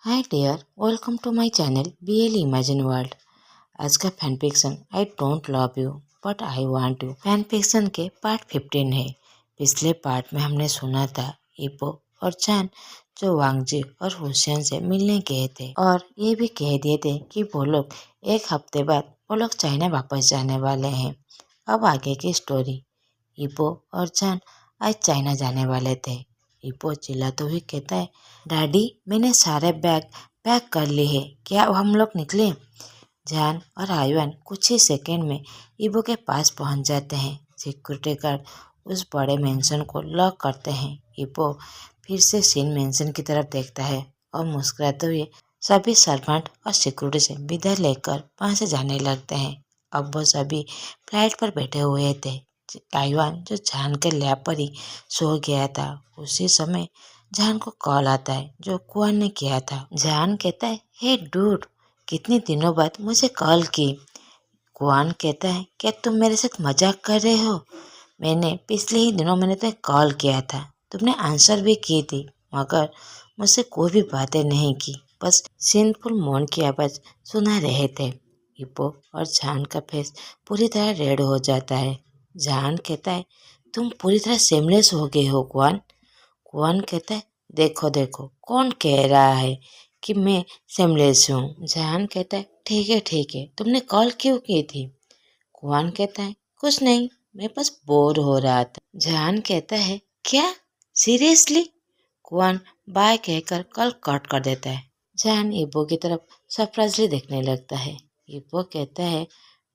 Hi dear, welcome to my channel BL imagine world. आज का fan fiction I don't love you but I want you fan fiction के part 15 है। पिछले part में हमने सुना था इपो और चान जो वांगजी और हुसैन से मिलने गए थे और ये भी कह दिए थे कि वो लोग एक हफ्ते बाद वो लोग चाइना वापस जाने वाले हैं। अब आगे की स्टोरी। इपो और चान आज चाइना जाने वाले थे। इपो चिल्लाते हुए कहता है, डैडी मैंने सारे बैग पैक कर लिए हैं, क्या अब हम लोग निकले? जान और आयुन कुछ ही सेकंड में इबो के पास पहुंच जाते हैं। सिक्योरिटी गार्ड उस बड़े मेंशन को लॉक करते हैं। इबो फिर से सीन मेंशन की तरफ देखता है और मुस्कुराते हुए सभी सर्वेंट और सिक्योरिटी से विदा लेकर वहां से जाने लगते हैं। अब वो सभी फ्लाइट पर बैठे हुए थे। आयुन जो जान के लैब पर ही सो गया था। उसी समय जान को कॉल आता है जो कुआन ने किया था। जान कहता है, हे डूड, कितने दिनों बाद मुझे कॉल की। कुआन कहता है, क्या तुम मेरे साथ मजाक कर रहे हो? मैंने पिछले ही दिनों मैंने तुम्हें कॉल किया था, तुमने आंसर भी की थी, मगर मुझसे कोई भी बातें नहीं की, बस सिंपल मौन की आवाज़ सुना रहे थे। इपो और जान का फेस पूरी तरह रेड हो जाता है। जान कहता है, तुम पूरी तरह सेमलेस हो गए हो कुआन। कुआन कहता है, देखो देखो कौन कह रहा है कि मैं सेमलेस हूँ। जान कहता है, ठीक है, तुमने कॉल क्यों की थी? कुआन कहता है, कुछ नहीं, मैं बस बोर हो रहा था। जान कहता है, क्या सीरियसली? कुआन बाय कहकर कॉल कट कर देता है। जान इबो की तरफ सरप्राइजली देखने लगता है। इबो कहता है,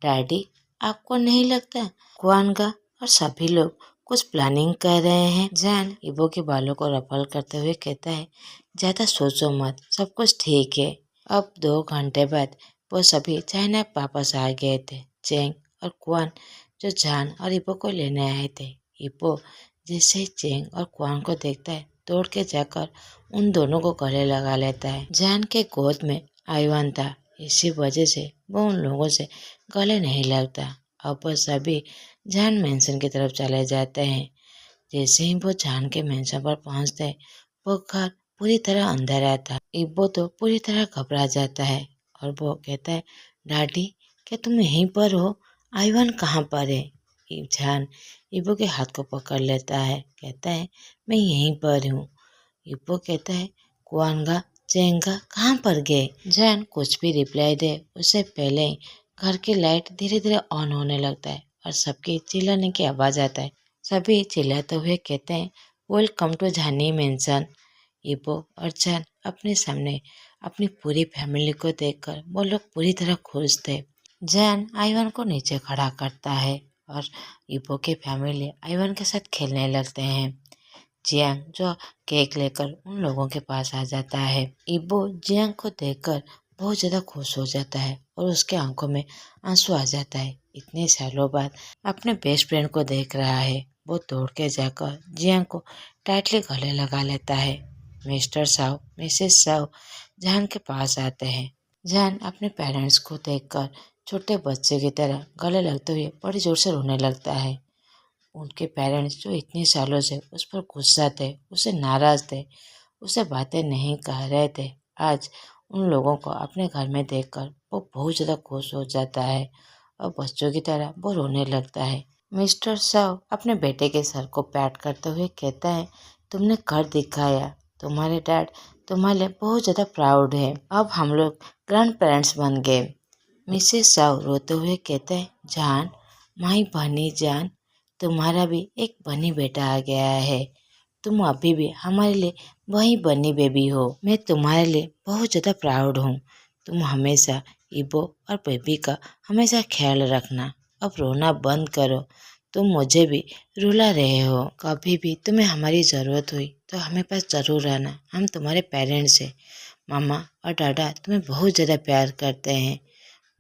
डैडी आपको नहीं लगता कुआन का और सभी लोग कुछ प्लानिंग कर रहे हैं? जान इबो के बालों को रफल करते हुए कहता है, ज्यादा सोचो मत, सब कुछ ठीक है। अब 2 घंटे बाद वो सभी चाइना वापस आ गए थे। चेंग और कुआन जो जान और इबो को लेने आए थे। इबो जैसे ही चेंग और कुआन को देखता है दौड़ के जाकर उन दोनों को गले लगा लेता है। जान के गोद में आयुन था, इसी वजह से वो उन लोगों से गले नहीं लगता। अब वो सभी जान मेंशन की तरफ चले जाते हैं। जैसे ही वो जान के मेंशन पर पहुंचते हैं, वो घर पूरी तरह अंधेरा था। इब्बो तो पूरी तरह घबरा जाता है और वो कहता है, डैडी क्या तुम यहीं पर हो? आयुन कहाँ पर है? जान इब्बो के हाथ को पकड़ लेता है, कहता है, मैं यहीं पर हूँ। इब्बो कहता है, कुआनगा चेंगा कहाँ पर गए? जान कुछ भी रिप्लाई दे उससे पहले ही घर की लाइट धीरे धीरे ऑन होने लगता है और सबकी चिल्लाने की आवाज आता है। सभी चिल्लाते हुए कहते हैं, वेलकम टू झानी मेंशन। इबो और जान अपने सामने अपनी पूरी फैमिली को देखकर वो लोग पूरी तरह खुश थे। जान आइवन को नीचे खड़ा करता है और इबो के फैमिली आइवन के साथ खेलने लगते हैं। जियांग जो केक लेकर उन लोगों के पास आ जाता है। इबो जियांग को देखकर बहुत ज्यादा खुश हो जाता है और उसके आंखों में आंसू आ जाता है। इतने सालों बाद अपने बेस्ट फ्रेंड को देख रहा है। वो दौड़ के जाकर जियांग को टाइटली गले लगा लेता है। मिस्टर साव मिसेस साव जान के पास आते हैं। जान अपने पेरेंट्स को देखकर छोटे बच्चे की तरह गले लगते हुए बड़ी जोर से रोने लगता है। उनके पेरेंट्स जो इतने सालों से उस पर गुस्सा थे, उससे नाराज थे, उसे बातें नहीं कह रहे थे, आज उन लोगों को अपने घर में देखकर वो बहुत ज़्यादा खुश हो जाता है और बच्चों की तरह वो रोने लगता है। मिस्टर साव अपने बेटे के सर को पैट करते हुए कहता है, तुमने कर दिखाया, तुम्हारे डैड तुम्हारे लिए बहुत ज़्यादा प्राउड है, अब हम लोग ग्रैंड पेरेंट्स बन गए। मिसेस साव रोते हुए कहते हैं, जान माई बनी जान, तुम्हारा भी एक बनी बेटा आ गया है, तुम अभी भी हमारे लिए वही बनी बेबी हो। मैं तुम्हारे लिए बहुत ज़्यादा प्राउड हूँ। तुम हमेशा इबो और बेबी का हमेशा ख्याल रखना। अब रोना बंद करो, तुम मुझे भी रुला रहे हो। कभी भी तुम्हें हमारी ज़रूरत हुई तो हमें पास ज़रूर आना, हम तुम्हारे पेरेंट्स हैं। मामा और दादा तुम्हें बहुत ज़्यादा प्यार करते हैं।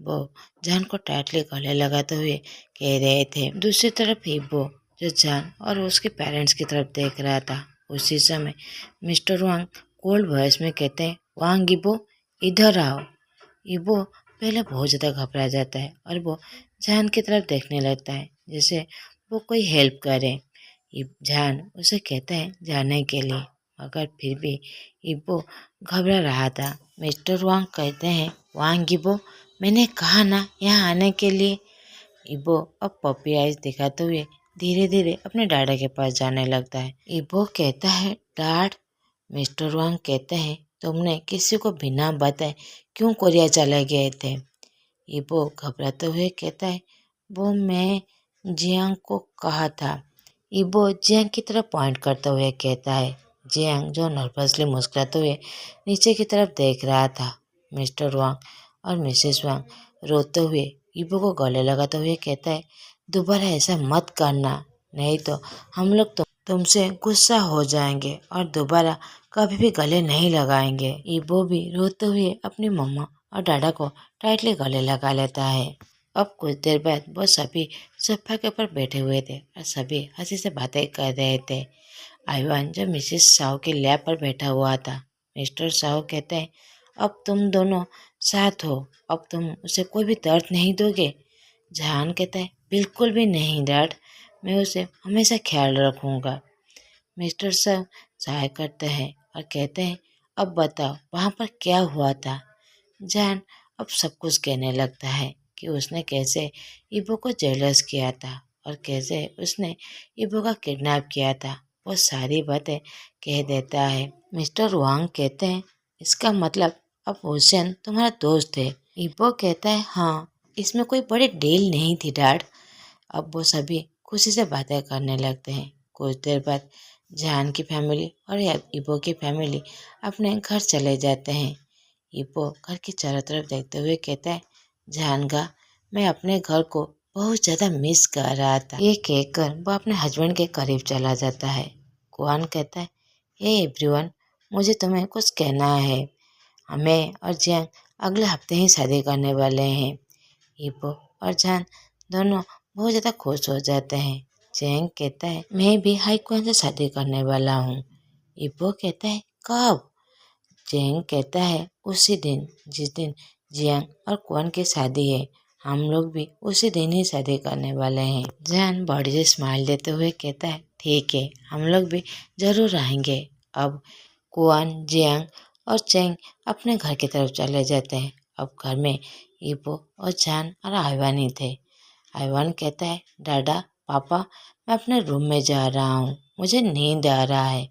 वो जान को टाइटली गले लगाते हुए कह रहे थे। दूसरी तरफ ही वो जो जान और उसके पेरेंट्स की तरफ देख रहा था। उसी समय मिस्टर वांग कोल्ड वॉइस में कहते हैं, वांग इबो इधर आओ। इबो पहले बहुत ज़्यादा घबरा जाता है और वो जान की तरफ देखने लगता है जैसे वो कोई हेल्प करे। जान उसे कहता है जाने के लिए, मगर फिर भी इबो घबरा रहा था। मिस्टर वांग कहते हैं, वांग इबो, मैंने कहा ना यहाँ आने के लिए। इबो अब पपी आइज दिखाते हुए धीरे धीरे अपने डाडा के पास जाने लगता है। इबो कहता है, डैड। मिस्टर वांग कहते हैं, तुमने किसी को बिना बताए क्यों कोरिया चले गए थे? इबो घबराते हुए कहता है, वो मैं जियांग को कहा था। इबो जियांग की तरफ पॉइंट करते हुए कहता है। जियांग जो नर्वसली मुस्कुराते हुए नीचे की तरफ देख रहा था। मिस्टर वांग और मिसेस वांग रोते हुए इबो को गले लगाते हुए कहता है, दोबारा ऐसा मत करना, नहीं तो हम लोग तुमसे गुस्सा हो जाएंगे और दोबारा कभी भी गले नहीं लगाएंगे। इबो भी रोते हुए अपनी मम्मा और डाडा को टाइटली गले लगा लेता है। अब कुछ देर बाद वो सभी सोफा के ऊपर बैठे हुए थे और सभी हंसी से बातें कर रहे थे। आइवान जो मिसेस साहू के लैब पर बैठा हुआ था। मिस्टर साहू कहते हैं, अब तुम दोनों साथ हो, अब तुम उसे कोई भी दर्द नहीं दोगे? जहान कहता है, बिल्कुल भी नहीं डैड, मैं उसे हमेशा ख्याल रखूंगा। मिस्टर साहू सहाय करते हैं और कहते हैं, अब बताओ वहाँ पर क्या हुआ था? जहान अब सब कुछ कहने लगता है कि उसने कैसे इबो को जेलस किया था और कैसे उसने इबो का किडनैप किया था। वो सारी बातें कह देता है। मिस्टर वांग कहते हैं, इसका मतलब अब हुसैन तुम्हारा दोस्त है? इबो कहता है, हाँ, इसमें कोई बड़ी डील नहीं थी डैड। अब वो सभी खुशी से बातें करने लगते हैं। कुछ देर बाद जहान की फैमिली और इबो की फैमिली अपने घर चले जाते हैं। इबो घर की चारों तरफ देखते हुए कहता है, जहानगा, मैं अपने घर को बहुत ज़्यादा मिस कर रहा था। ये कहकर वो अपने हस्बैंड के करीब चला जाता है। कुआन कहता है, हे एवरीवन, मुझे तुम्हें कुछ कहना है। हमें और जैन अगले हफ्ते ही शादी करने वाले हैं। इबो और जहान दोनों बहुत ज़्यादा खुश हो जाते हैं। जैंग कहता है, मैं भी हाई कुआन से शादी करने वाला हूँ। इबो कहता है, कब? जैंग कहता है, उसी दिन जिस दिन जियांग और कुआन की शादी है, हम लोग भी उसी दिन ही शादी करने वाले हैं। जैन बॉडी से स्माइल देते हुए कहता है, ठीक है, हम लोग भी जरूर आएंगे। अब कुआन, जियांग और चेंग अपने घर की तरफ चले जाते हैं। अब घर में इबो और जान और आइवान ही थे। आइवान कहता है, डाडा, पापा, मैं अपने रूम में जा रहा हूँ, मुझे नींद आ रहा है।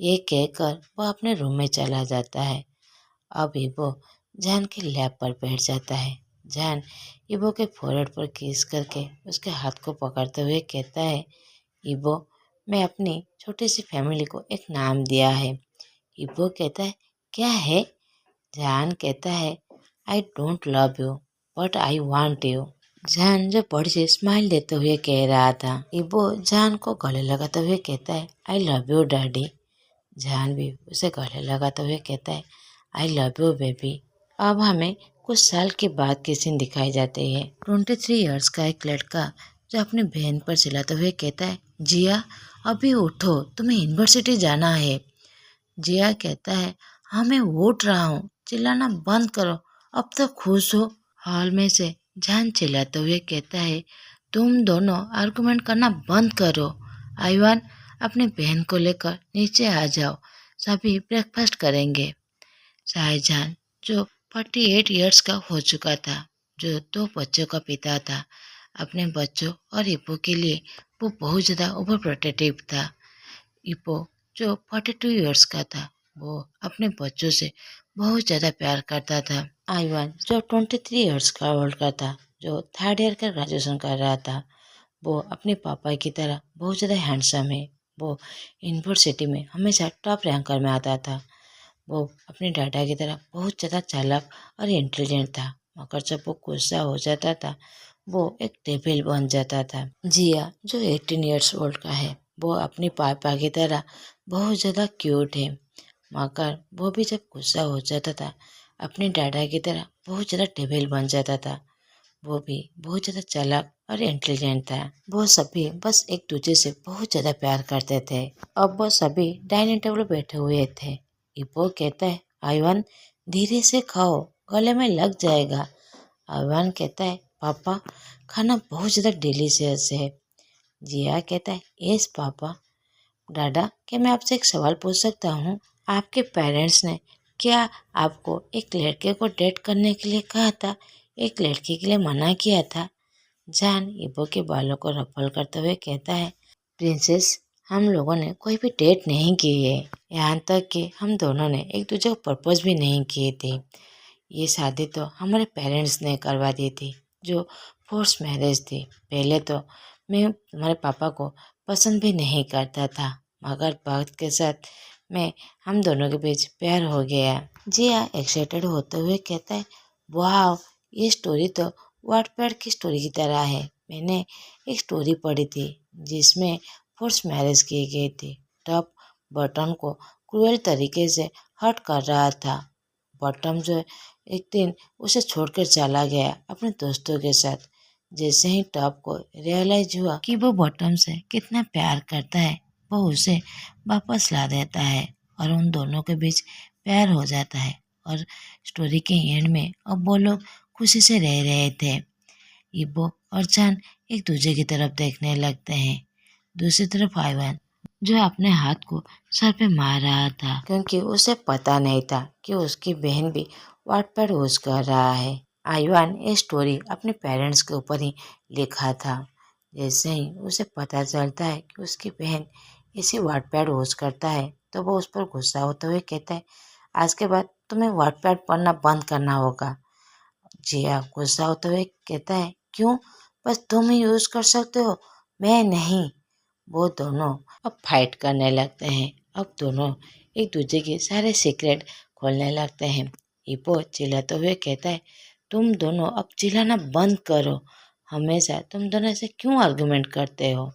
ये कहकर वह अपने रूम में चला जाता है। अब इबो जान के लैब पर बैठ जाता है। जान इबो के फोrehead पर किस करके उसके हाथ को पकड़ते हुए कहता है, इबो, मैं अपनी छोटी सी फैमिली को एक नाम दिया है। इबो कहता है, क्या है? जान कहता है, आई don't love you but I want you. जान जो बड़ी से स्माइल देते हुए कह रहा था। इबो जान को गले लगाते हुए कहता है, आई लव यू डैडी। जान भी उसे गले लगाते हुए कहता है, आई लव यू बेबी। अब हमें कुछ साल के बाद की सीन दिखाई जाती है। 23 ईयर्स का एक लड़का जो अपनी बहन पर चिल्लाते हुए कहता है, जिया, अभी उठो, तुम्हें यूनिवर्सिटी जाना है। जिया कहता है, हाँ मैं उठ रहा हूँ, चिल्लाना बंद करो, अब तो खुश हो। हॉल में से जान चिल्लाते हुए कहता है, तुम दोनों आर्गुमेंट करना बंद करो। आइवान, अपनी बहन को लेकर नीचे आ जाओ, सभी ब्रेकफास्ट करेंगे। शाहजहान जो 48 ईयर्स का हो चुका था, जो 2 बच्चों का पिता था, अपने बच्चों और इपो के लिए वो बहुत ज़्यादा ओवर प्रोटेक्टिव था। इपो जो 42 ईयर्स का था, वो अपने बच्चों से बहुत ज़्यादा प्यार करता था। आइवान जो 23 ईयर्स का ओल्ड का था, जो 3rd ईयर का ग्रेजुएशन कर रहा था, वो अपने पापा की तरह बहुत ज़्यादा हैंडसम है। वो यूनिवर्सिटी में हमेशा टॉप रैंकर में आता था। वो अपने डाडा की तरह बहुत ज़्यादा चालाक और इंटेलिजेंट था, मगर जब वो गुस्सा हो जाता था, वो एक डेविल बन जाता था। जिया जो 18 ईयर्स ओल्ड का है, वो अपनी पापा की तरह बहुत ज़्यादा क्यूट है, मगर वो भी जब गुस्सा हो जाता था, अपने डाडा की तरह बहुत ज़्यादा डेविल बन जाता था। वो भी बहुत ज़्यादा चालाक और इंटेलिजेंट था। वो सभी बस एक दूसरे से बहुत ज़्यादा प्यार करते थे। अब वो सभी डाइनिंग टेबल पर बैठे हुए थे। इबो कहता है, आइवान, धीरे से खाओ, गले में लग जाएगा। आइवान कहता है, पापा, खाना बहुत ज़्यादा डिलीशियस है। जिया कहता है, यस पापा। डाडा, क्या मैं आपसे एक सवाल पूछ सकता हूँ? आपके पेरेंट्स ने क्या आपको एक लड़के को डेट करने के लिए कहा था, एक लड़की के लिए मना किया था? जान इबो के बालों को रफल करते हुए कहता है, प्रिंसेस, हम लोगों ने कोई भी डेट नहीं की है। यहाँ तक कि हम दोनों ने एक दूसरे को प्रपोज भी नहीं किए थे। ये शादी तो हमारे पेरेंट्स ने करवा दी थी, जो फोर्स मैरिज थी। पहले तो मैं तुम्हारे पापा को पसंद भी नहीं करता था, मगर वक्त के साथ हम दोनों के बीच प्यार हो गया। जिया एक्साइटेड होते हुए कहता है, वाह, ये स्टोरी तो वाटपैड की स्टोरी की तरह है। मैंने एक स्टोरी पढ़ी थी जिसमें फोर्स मैरिज की गई थी। टॉप बटन को क्रूएल तरीके से हर्ट कर रहा था। बॉटम जो एक दिन उसे छोड़कर चला गया अपने दोस्तों के साथ। जैसे ही टॉप को रियलाइज हुआ कि वो बॉटम से कितना प्यार करता है, वो उसे वापस ला देता है और उन दोनों के बीच प्यार हो जाता है। और स्टोरी के एंड में अब वो लोग खुशी से रह रहे थे। इबो और चान एक दूसरे की तरफ देखने लगते हैं। दूसरी तरफ आइवान जो अपने हाथ को सर पे मार रहा था, क्योंकि उसे पता नहीं था कि उसकी बहन भी वाटपैड यूज कर रहा है। आइवान ये स्टोरी अपने पेरेंट्स के ऊपर ही लिखा था। जैसे ही उसे पता चलता है कि उसकी बहन इसी वाटपैड यूज करता है, तो वो उस पर गुस्सा होते हुए कहता है, आज के बाद तुम्हें वाटपैड पढ़ना बंद करना होगा। जिया गुस्सा होते हुए कहता है, क्यों? बस तुम ही यूज कर सकते हो, मैं नहीं। वो दोनों अब फाइट करने लगते हैं। अब दोनों एक दूसरे के सारे सीक्रेट खोलने लगते हैं। इपो चिल्लाते हुए कहता है, तुम दोनों अब चिल्लाना बंद करो। हमेशा तुम दोनों ऐसे क्यों आर्गुमेंट करते हो?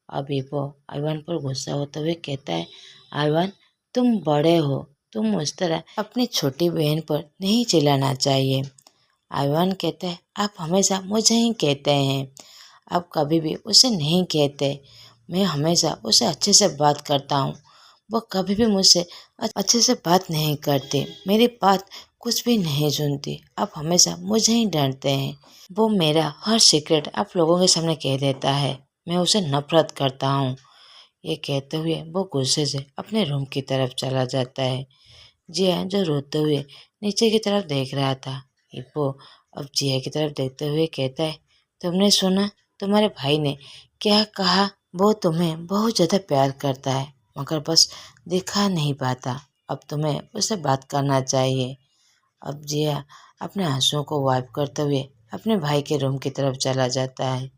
अब इपो आइवान पर गुस्सा होते हुए कहता है, आइवान, तुम बड़े हो, तुम उस तरह अपनी छोटी बहन पर नहीं चिल्लाना चाहिए। आइवान कहता है, आप हमेशा मुझे ही कहते हैं, आप कभी भी उसे नहीं कहते। मैं हमेशा उसे अच्छे से बात करता हूँ, वो कभी भी मुझसे अच्छे से बात नहीं करती, मेरी बात कुछ भी नहीं सुनती। आप हमेशा मुझे ही डांटते हैं। वो मेरा हर सीक्रेट आप लोगों के सामने कह देता है, मैं उसे नफरत करता हूँ। ये कहते हुए वो गुस्से से अपने रूम की तरफ चला जाता है। जिया जो रोते हुए नीचे की तरफ देख रहा था, हिप्पो अब जिया की तरफ देखते हुए कहता है, तुमने सुना तुम्हारे भाई ने क्या कहा? वो तुम्हें बहुत ज़्यादा प्यार करता है, मगर बस दिखा नहीं पाता। अब तुम्हें उससे बात करना चाहिए। अब जिया अपने आंसुओं को वाइप करते हुए अपने भाई के रूम की तरफ चला जाता है।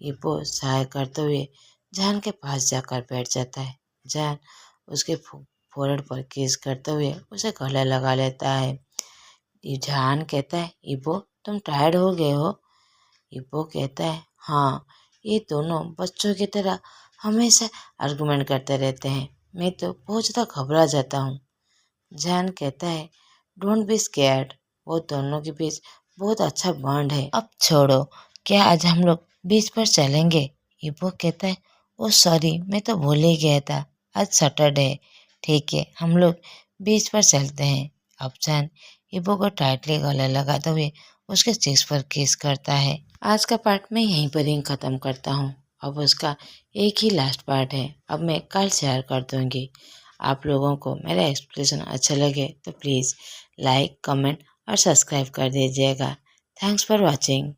हिप्पो सहाय करते हुए जान के पास जाकर बैठ जाता है। जान उसके फोrehead पर किस करते हुए उसे गले लगा लेता है। जान कहता है, इबो, तुम टायर्ड हो गए हो? इबो कहता है, हाँ, ये दोनों बच्चों की तरह हमेशा आर्गुमेंट करते रहते हैं, मैं तो बहुत ज़्यादा घबरा जाता हूँ। जान कहता है, डोंट बी स्कैर्ड, वो दोनों के बीच बहुत अच्छा बॉन्ड है। अब छोड़ो, क्या आज हम लोग बीच पर चलेंगे? इबो कहता है, ओ सॉरी, मैं तो भूल ही गया था, आज सैटरडे है। ठीक है, हम लोग बीच पर चलते हैं। अब जान इबो को टाइटली गले लगाते हुए उसके चेस पर किस करता है। आज का पार्ट मैं यहीं पर ही ख़त्म करता हूँ। अब उसका एक ही लास्ट पार्ट है, अब मैं कल शेयर कर दूँगी। आप लोगों को मेरा एक्सप्लेनेशन अच्छा लगे तो प्लीज़ लाइक, कमेंट और सब्सक्राइब कर दीजिएगा। Thanks for watching.